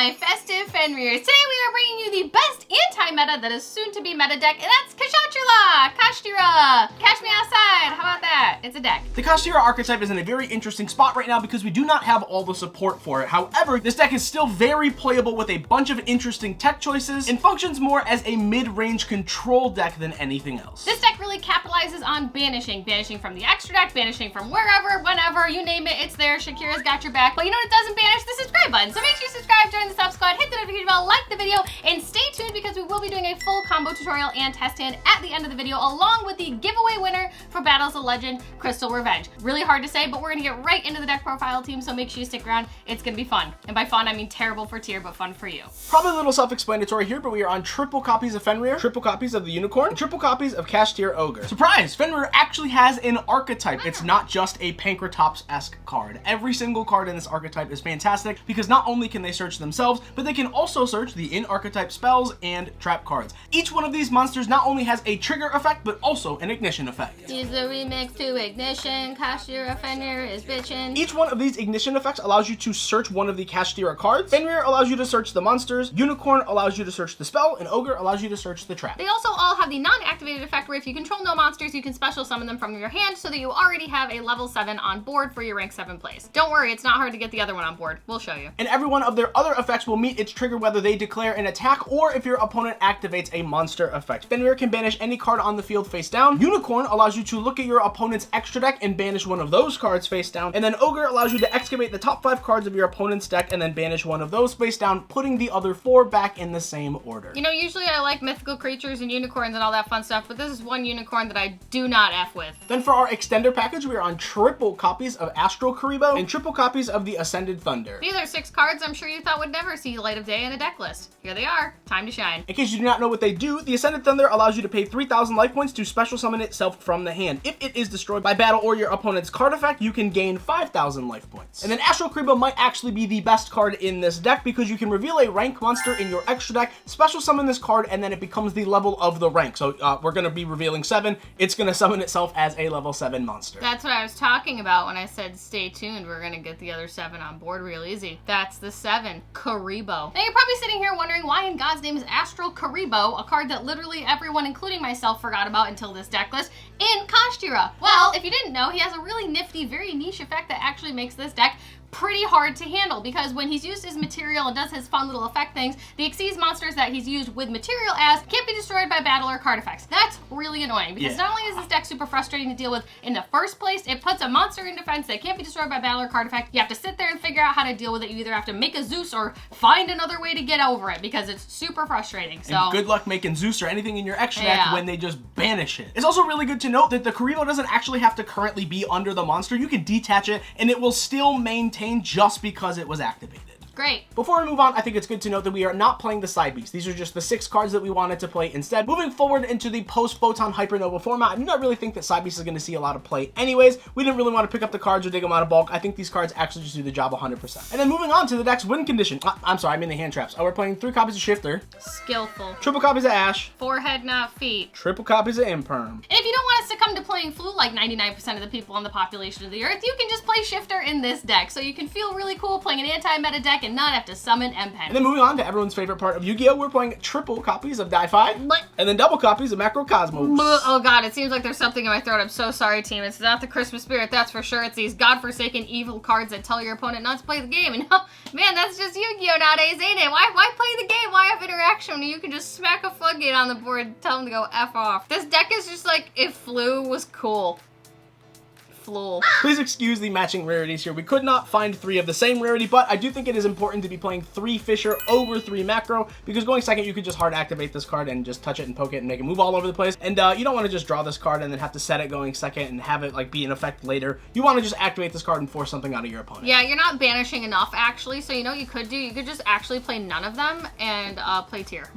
my festive Fenrir. Today we are bringing you the best anti-meta that is soon to be meta deck, and that's Kashtira! Cash me outside, how about that? It's a deck. The Kashtira archetype is in a very interesting spot right now because we do not have all the support for it. However, this deck is still very playable with a bunch of interesting tech choices and functions more as a mid-range control deck than anything else. This deck really capitalizes on banishing. Banishing from the extra deck, banishing from wherever, whenever, you name it, it's there. Shakira's got your back. But you know what it doesn't banish? The subscribe button. So make sure you subscribe, join the sub squad, hit the notification bell, like the video, and stay tuned because we will be doing a full combo tutorial and test hand at the end of the video, along with the giveaway winner for Battles of Legend, Crystal Revenge. Really hard to say, but we're gonna get right into the deck profile team, so make sure you stick around. It's gonna be fun. And by fun, I mean terrible for tier, but fun for you. Probably a little self-explanatory here, but we are on triple copies of Fenrir, triple copies of the Unicorn, and triple copies of Kashtira Ogre. Surprise! Fenrir actually has an archetype. It's not just a Pankratops-esque card. Every single card in this archetype is fantastic because not only can they search themselves, but they can also search the in-archetype spells and trap cards. Each one of these monsters not only has a trigger effect, but also an ignition effect. Use the remix to Ignition, Kashtira Fenrir is bitchin'. Each one of these ignition effects allows you to search one of the Kashtira cards. Fenrir allows you to search the monsters, Unicorn allows you to search the spell, and Ogre allows you to search the trap. They also all have the non-activated effect where if you control no monsters, you can special summon them from your hand so that you already have a level 7 on board for your rank 7 plays. Don't worry, it's not hard to get the other one on board. We'll show you. And every one of their other effects will meet its trigger whether they declare an attack or if your opponent activates a monster effect. Fenrir can banish any card on the field face down. Unicorn allows you to look at your opponent's extra deck and banish one of those cards face down. And then Ogre allows you to excavate the top 5 cards of your opponent's deck and then banish one of those face down, putting the other 4 back in the same order. You know, usually I like mythical creatures and unicorns and all that fun stuff, but this is one unicorn that I do not F with. Then for our extender package, we are on triple copies of Astral Karibo and triple copies of the Ascended Thunder. These are 6 cards I'm sure you thought would never see light of day in a deck list. Here they are. Time to shine. In case you do not know what they do, the Ascended Thunder allows you to pay 3,000 life points to special summon itself from the hand. If it is destroyed by battle or your opponent's card effect, you can gain 5,000 life points. And then Astral Karibo might actually be the best card in this deck because you can reveal a rank monster in your extra deck, special summon this card, and then it becomes the level of the rank. So we're going to be revealing 7. It's going to summon itself as a level 7 monster. That's what I was talking about when I said stay tuned. We're going to get the other 7 on board real easy. That's the 7, Karibo. Now you're probably sitting here wondering why in God's name is Astral Karibo, a card that literally everyone, including myself, forgot about until this deck list, in Kashtira. Well, if you didn't know, he has a really nifty, very niche effect that actually makes this deck pretty hard to handle because when he's used his material and does his fun little effect things, the Xyz monsters that he's used with material as can't be destroyed by battle or card effects. That's really annoying because not only is this deck super frustrating to deal with in the first place, it puts a monster in defense that can't be destroyed by battle or card effect. You have to sit there and figure out how to deal with it. You either have to make a Zeus or find another way to get over it because it's super frustrating. So and good luck making Zeus or anything in your extra deck when they just banish it. It's also really good to note that the Karibo doesn't actually have to currently be under the monster. You can detach it and it will still maintain just because it was activated. Great. Before we move on, I think it's good to note that we are not playing the side beats. These are just the 6 cards that we wanted to play instead. Moving forward into the post-Photon Hypernova format, I do not really think that side beats is going to see a lot of play anyways. We didn't really want to pick up the cards or dig them out of bulk. I think these cards actually just do the job 100%. And then moving on to the deck's win condition. I'm sorry, I mean the hand traps. We're playing 3 copies of Shifter. Skillful. Triple copies of Ash. Forehead, not feet. Triple copies of Imperm. And if you don't want to succumb to playing Flu like 99% of the people on the population of the Earth, you can just play Shifter in this deck. So you can feel really cool playing an anti-meta deck and not have to summon M-Pen. And then moving on to everyone's favorite part of Yu-Gi-Oh! We're playing triple copies of Dai-Fi, and then double copies of Macrocosmos. Oh god, it seems like there's something in my throat. I'm so sorry, team. It's not the Christmas spirit, that's for sure. It's these godforsaken evil cards that tell your opponent not to play the game. And man, that's just Yu-Gi-Oh! Nowadays, ain't it? Why play the game? Why have interaction when you can just smack a floodgate on the board and tell them to go F off? This deck is just like if Flu was cool. Please excuse the matching rarities here. We could not find 3 of the same rarity, but I do think it is important to be playing 3 Fisher over 3 Macro, because going second, you could just hard activate this card and just touch it and poke it and make it move all over the place. And you don't want to just draw this card and then have to set it going second and have it like be in effect later. You want to just activate this card and force something out of your opponent. Yeah, you're not banishing enough actually, so you know what you could do? You could just actually play none of them and play tier.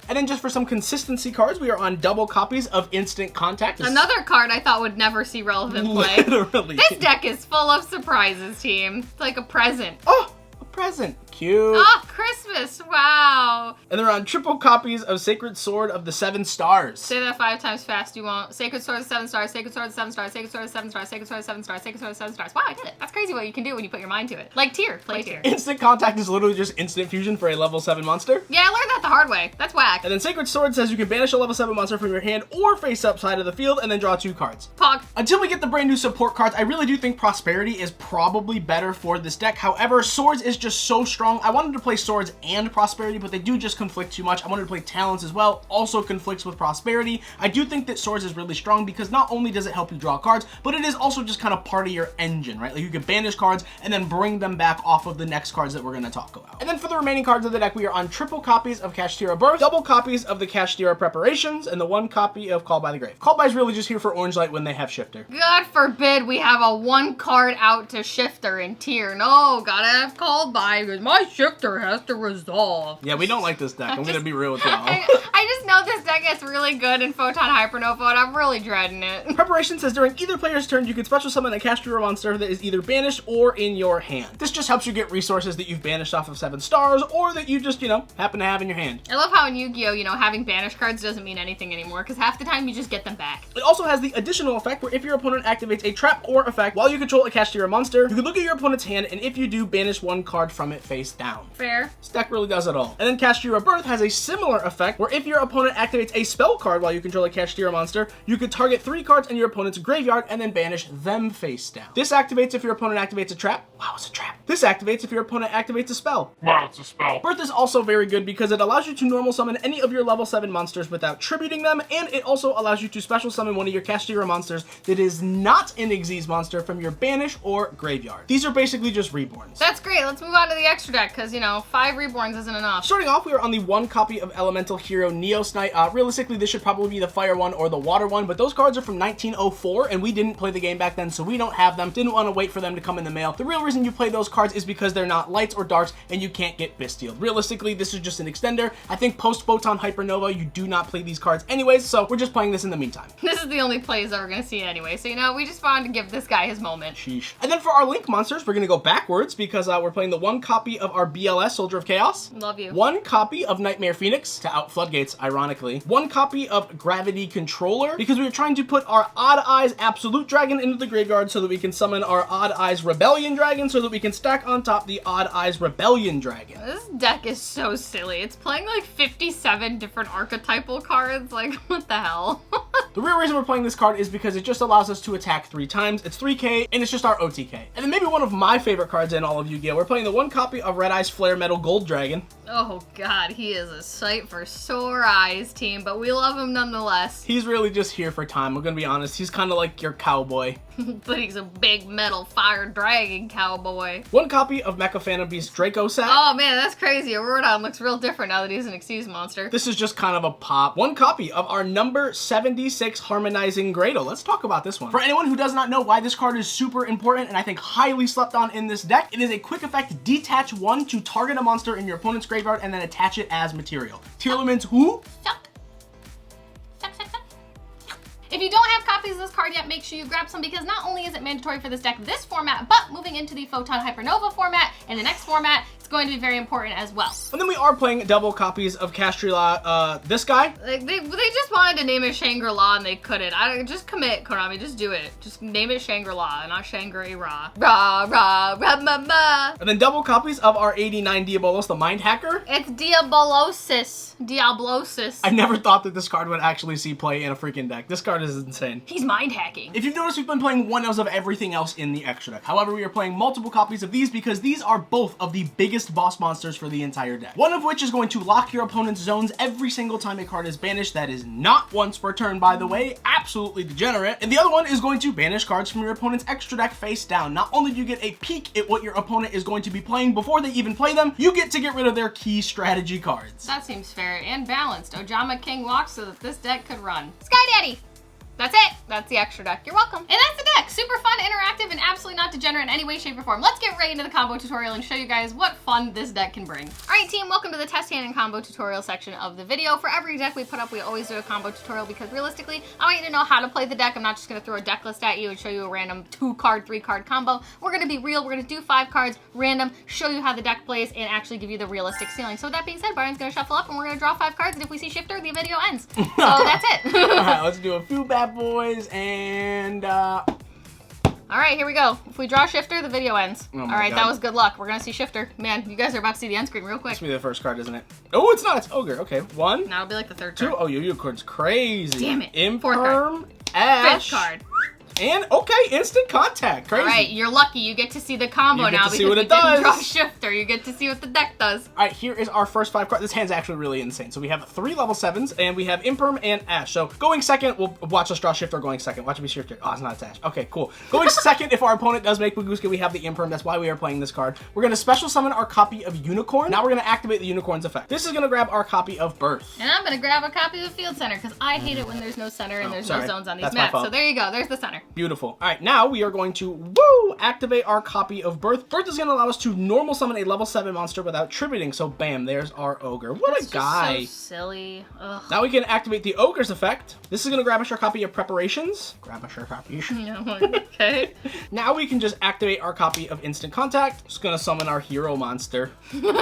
And then just for some consistency cards, we are on double copies of Instant Contact. Another card I thought would never see relevant play. Literally. This deck is full of surprises, team. It's like a present. Oh, a present. cute. Oh, Christmas. Wow. And they're on triple copies of Sacred Sword of the 7 Stars. Say that 5 times fast, you won't. Sacred Sword of the 7 Stars, Sacred Sword of the 7 Stars, Sacred Sword of the 7 Stars, Sacred Sword of the 7 Stars, Sacred Sword of the 7 Stars. Wow, I did it. That's crazy what you can do when you put your mind to it. Like Tier. Play Tier. Instant Contact is literally just instant fusion for a level 7 monster. Yeah, I learned that the hard way. That's whack. And then Sacred Sword says you can banish a level 7 monster from your hand or face up side of the field and then draw 2 cards. Pog. Until we get the brand new support cards, I really do think Prosperity is probably better for this deck. However, Swords is just so strong. I wanted to play Swords and Prosperity, but they do just conflict too much. I wanted to play Talents as well, also conflicts with Prosperity. I do think that Swords is really strong because not only does it help you draw cards, but it is also just kind of part of your engine, right? Like you can banish cards and then bring them back off of the next cards that we're going to talk about. And then for the remaining cards of the deck, we are on triple copies of Kashtira Birth, double copies of the Kashtira Preparations, and the 1 copy of Called by the Grave. Called by is really just here for Orange Light when they have Shifter. God forbid we have a 1 card out to Shifter in Tier. No, gotta have Called by because my Shifter has to resolve. Yeah, we don't like this deck. I'm going to be real with y'all. I just know this deck gets really good in Photon Hypernova and I'm really dreading it. Preparation says during either player's turn, you can special summon a Kashtira monster that is either banished or in your hand. This just helps you get resources that you've banished off of 7 stars or that you just, happen to have in your hand. I love how in Yu-Gi-Oh, having banished cards doesn't mean anything anymore because half the time you just get them back. It also has the additional effect where if your opponent activates a trap or effect while you control a Kashtira monster, you can look at your opponent's hand and if you do, banish 1 card from it face down. Fair. This deck really does it all. And then Kashtira Birth has a similar effect where if your opponent activates a spell card while you control a Kashtira monster, you could target 3 cards in your opponent's graveyard and then banish them face down. This activates if your opponent activates a trap. Wow, it's a trap. This activates if your opponent activates a spell. Wow, it's a spell. Birth is also very good because it allows you to normal summon any of your level 7 monsters without tributing them, and it also allows you to special summon one of your Kashtira monsters that is not an Xyz monster from your banish or graveyard. These are basically just reborns. That's great. Let's move on to the extra deck because, 5 reborns isn't enough. Starting off, we are on the 1 copy of Elemental Hero Neos Knight. Realistically, this should probably be the fire one or the water one, but those cards are from 1904, and we didn't play the game back then, so we don't have them. Didn't want to wait for them to come in the mail. The real reason you play those cards is because they're not lights or darks, and you can't get Bestialed. Realistically, this is just an extender. I think post-Photon Hypernova, you do not play these cards anyways, so we're just playing this in the meantime. This is the only plays that we're going to see anyway, so, we just wanted to give this guy his moment. Sheesh. And then for our Link monsters, we're going to go backwards because we're playing the 1 copy of our BLS, Soldier of Chaos. Love you. 1 copy of Nightmare Phoenix to out Floodgates, ironically. 1 copy of Gravity Controller because we were trying to put our Odd Eyes Absolute Dragon into the graveyard so that we can summon our Odd Eyes Rebellion Dragon so that we can stack on top the Odd Eyes Rebellion Dragon. This deck is so silly. It's playing like 57 different archetypal cards. Like, what the hell? The real reason we're playing this card is because it just allows us to attack 3 times. It's 3k, and it's just our OTK. And then maybe one of my favorite cards in all of Yu-Gi-Oh! We're playing the 1 copy of Red Eyes Flare Metal Gold Dragon. Oh god, he is a sight for sore eyes, team, but we love him nonetheless. He's really just here for time, I'm gonna be honest. He's kind of like your cowboy. But he's a big metal fire dragon cowboy. 1 copy of Mecha Phantom Beast Draco set. Oh man, that's crazy. Auroradon looks real different now that he's an Xyz monster. This is just kind of a pop. 1 copy of our number 76 Harmonizing Grado. Let's talk about this one. For anyone who does not know why this card is super important and I think highly slept on in this deck, it is a quick effect, detach 1 to target a monster in your opponent's graveyard and then attach it as material. Tearlaments who? Suck. If you don't have copies of this card yet, make sure you grab some because not only is it mandatory for this deck this format, but moving into the Photon Hypernova format and the next format, it's going to be very important as well. And then we are playing double copies of Kashtira, this guy. Like, they just wanted to name it Shangri-La and they couldn't. Just commit, Konami, just do it. Just name it Shangri-La, not Shangri-Ra. Rah, rah, rah, ma, ma. And then double copies of our 89 Diabolos, the Mind Hacker. It's Diabolosis. Diablosis. I never thought that this card would actually see play in a freaking deck. This card is insane. He's mind hacking. If you've noticed, we've been playing 1/0s of everything else in the extra deck. However, we are playing multiple copies of these because these are both of the biggest boss monsters for the entire deck. One of which is going to lock your opponent's zones every single time a card is banished. That is not once per turn, by the way. Absolutely degenerate. And the other one is going to banish cards from your opponent's extra deck face down. Not only do you get a peek at what your opponent is going to be playing before they even play them, you get to get rid of their key strategy cards. That seems fair and balanced. Ojama King walks so that this deck could run. Sky Daddy! That's it. That's the extra deck. You're welcome. And that's the deck. Super fun, interactive, and absolutely not degenerate in any way, shape, or form. Let's get right into the combo tutorial and show you guys what fun this deck can bring. All right, team, welcome to the test hand and combo tutorial section of the video. For every deck we put up, we always do a combo tutorial because realistically, I want you to know how to play the deck. I'm not just gonna throw a deck list at you and show you a random 2-card, 3-card combo. We're gonna be real. We're gonna do 5 cards, random, show you how the deck plays, and actually give you the realistic ceiling. So with that being said, Brian's gonna shuffle up and we're gonna draw 5 cards, and if we see Shifter, the video ends. So that's it. All right, let's do a few bad boys and all right, here we go. If we draw Shifter, the video ends. Oh all right, God. that was good luck. We're gonna see Shifter. Man, you guys are about to see the end screen real quick. This will be the first card, isn't it? Oh, it's not. It's Ogre. Okay, 1. Now it'll be like the 3rd Two. card. Oh, Yugioh card's crazy. Damn it. 4th card. Imperm, Ash. 5th card. And, okay, instant contact. Crazy. All right, you're lucky. You get to see the combo You get now to see because what we it didn't does. draw Shifter. You get to see what the deck does. All right, here is our first 5 cards. This hand's actually really insane. So we have 3 level 7s, and we have Imperm and Ash. So going second, we'll watch us draw Shifter going second. Watch me Shifter. Oh, it's not, it's Ash. Okay, cool. Going second, if our opponent does make Baguska, we have the Imperm. That's why we are playing this card. We're going to special summon our copy of Unicorn. Now we're going to activate the Unicorn's effect. This is going to grab our copy of Birth. And I'm going to grab a copy of Field Center because I hate it when there's no center and there's sorry. no zones on these That's my maps. fault. So there you go. There's the center. Beautiful. All right, now we are going to, activate our copy of Birth. Birth is going to allow us to normal summon a level 7 monster without tributing. So bam, there's our Ogre. What That's a guy. just so silly. Ugh. Now we can activate the Ogre's effect. This is going to grab us our copy of Preparations. Grab us our copy. Okay. Now we can just activate our copy of Instant Contact. Just going to summon our hero monster. Look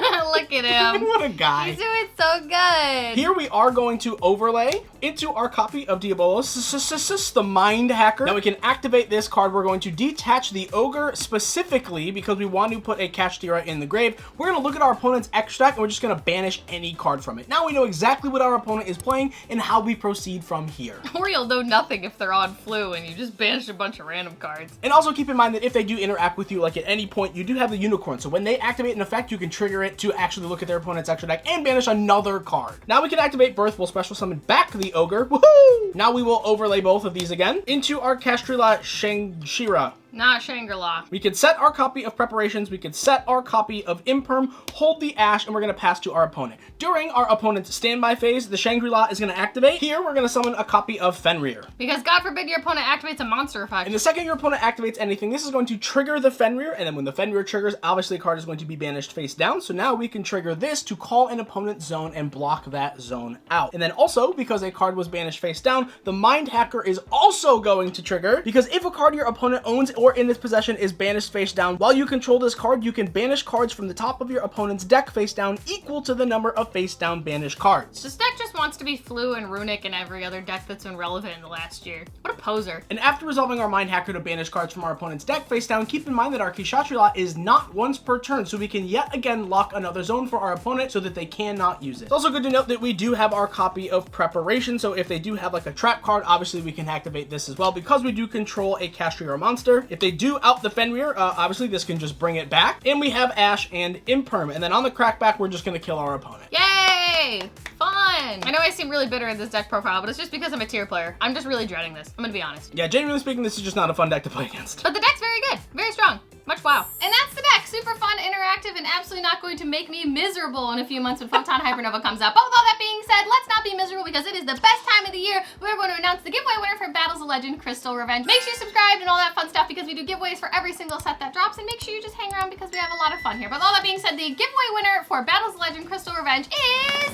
at him. What a guy. He's doing so good. Here we are going to overlay into our copy of Diabolos, the Mind Hacker. Now we can activate this card. We're going to detach the Ogre specifically because we want to put a Kashtira in the grave. We're going to look at our opponent's extra deck and we're just going to banish any card from it. Now we know exactly what our opponent is playing and how we proceed from here. Or you'll know nothing if they're on flu and you just banished a bunch of random cards. And also keep in mind that if they do interact with you, like at any point, you do have the Unicorn. So when they activate an effect, you can trigger it to actually look at their opponent's extra deck and banish another card. Now we can activate Birth. We'll special summon back the Ogre. Woohoo! Now we will overlay both of these again into our Kashtira Kashtira. Not Shangri-La. We can set our copy of Preparations, we can set our copy of Imperm, hold the Ash, and we're going to pass to our opponent. During our opponent's standby phase, the Shangri-La is going to activate. Here, we're going to summon a copy of Fenrir. Because God forbid your opponent activates a monster effect. And the second your opponent activates anything, this is going to trigger the Fenrir, and then when the Fenrir triggers, obviously the card is going to be banished face down, so now we can trigger this to call an opponent's zone and block that zone out. And then also, because a card was banished face down, the Mind Hacker is also going to trigger, because if a card your opponent owns or in its possession is banished face down, while you control this card, you can banish cards from the top of your opponent's deck face down equal to the number of face down banished cards. This deck just wants to be Flu and Runic and every other deck that's been relevant in the last year. What a poser. And after resolving our Mind Hacker to banish cards from our opponent's deck face down, keep in mind that our Kashtira is not once per turn, so we can yet again lock another zone for our opponent so that they cannot use it. It's also good to note that we do have our copy of Preparation, so if they do have like a trap card, obviously we can activate this as well because we do control a Kashtira monster. If they do out the Fenrir, obviously this can just bring it back. And we have Ash and Imperm, and then on the crackback, we're just gonna kill our opponent. Yay! Fun! I know I seem really bitter in this deck profile, but it's just because I'm a tier player. I'm just really dreading this. I'm gonna be honest. Yeah, genuinely speaking, this is just not a fun deck to play against. But the deck's very good. Very strong. Much wow. And that's the deck. Super fun, interactive, and absolutely not going to make me miserable in a few months when Photon Hypernova comes out. But with all that being said, let's not be miserable because it is the best time of the year. We're going to announce the giveaway winner for Battles of Legend Crystal Revenge. Make sure you subscribe and all that fun stuff because we do giveaways for every single set that drops, and make sure you just hang around because we have a lot of fun here. But with all that being said, the giveaway winner for Battles of Legend Crystal Revenge is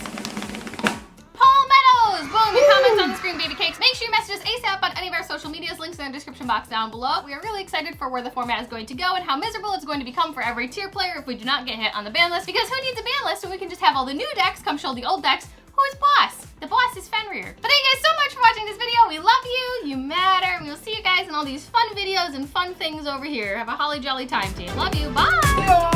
Paul Meadows! Boom, your comments on the screen, baby cakes. Make sure you message us ASAP on any of our social medias, links in the description box down below. We are really excited for where the format is going to go and how miserable it's going to become for every tier player if we do not get hit on the ban list, because who needs a ban list when we can just have all the new decks come show the old decks who is boss? The boss is Fenrir. But thank you guys so much for watching this video. We love you, you matter, and we will see you guys in all these fun videos and fun things over here. Have a holly jolly time, team. Love you, bye!